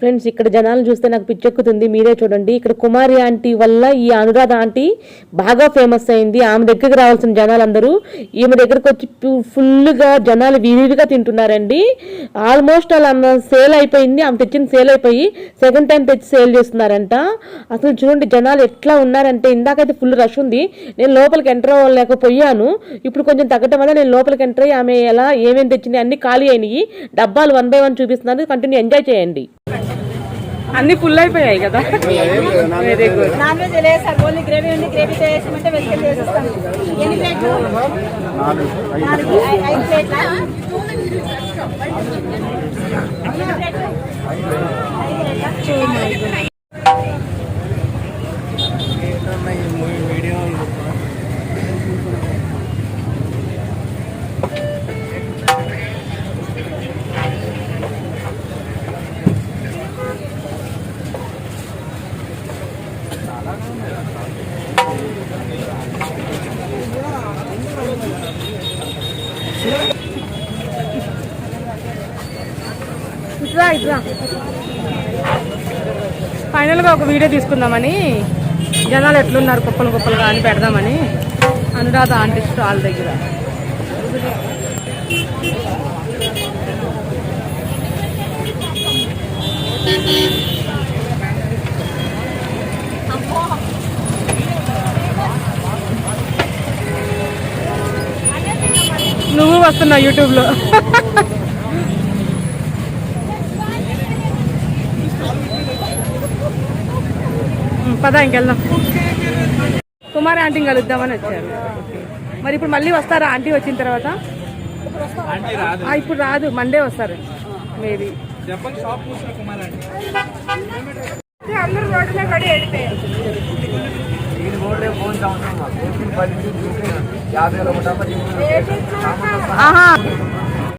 Friends ఇక్కడ జనాలు చూస్తే నాకు పిచ్చెక్కుతుంది. మీరే చూడండి. ఇక్కడ కుమారి ఆంటీ వల్ల ఈ అనురాధ ఆంటీ బాగా ఫేమస్ అయింది. ఆమె దగ్గరికి రావాల్సిన జనాలందరూ ఈమె దగ్గరకు వచ్చి ఫుల్గా జనాలు విరివిగా తింటున్నారండి. ఆల్మోస్ట్ అలా సేల్ అయిపోయింది. ఆమె తెచ్చిన సేల్ అయిపోయి సెకండ్ టైం తెచ్చి సేల్ చేస్తున్నారంట. అసలు చూడండి జనాలు ఎట్లా ఉన్నారంటే, ఇందాకైతే ఫుల్ రష్ ఉంది. నేను లోపలికి ఎంటర్ అవ్వలేకపోయాను. ఇప్పుడు కొంచెం తగ్గటం వల్ల నేను లోపలికి ఎంటర్ అయ్యి ఆమె ఎలా ఏమేమి తెచ్చింది అన్ని ఖాళీ అయినాయి. డబ్బాలు 1 by 1 చూపిస్తున్నాను. కంటిన్యూ ఎంజాయ్ చేయండి. అన్ని ఫుల్ అయిపోయాయి కదా. Very good. నాన్ వెజ్ లేదు సార్, ఓన్లీ గ్రేవీ ఉంది. గ్రేవీ చేసామంటే వెజిటేబుల్ చేసేస్తాను. ఎన్ని ప్లేట్లు? 5 ప్లేట్లా? ఫైనల్గా ఒక వీడియో తీసుకుందామని, జనాలు ఎట్లున్నారు కుప్పలు కుప్పలుగా అని పెడదామని అనురాధ ఆంటీ స్టాల్ దగ్గర. నువ్వు వస్తున్నావు యూట్యూబ్లో. పదా ఇంకెళ్దాం. కుమారి ఆంటీని కలుద్దామని వచ్చారు. మరి ఇప్పుడు మళ్ళీ వస్తారా ఆంటీ వచ్చిన తర్వాత? ఇప్పుడు రాదు, మండే వస్తారు మేబీ. అందరూ రోడ్డులో పడి వెళ్ళిపోయారు. ఆహా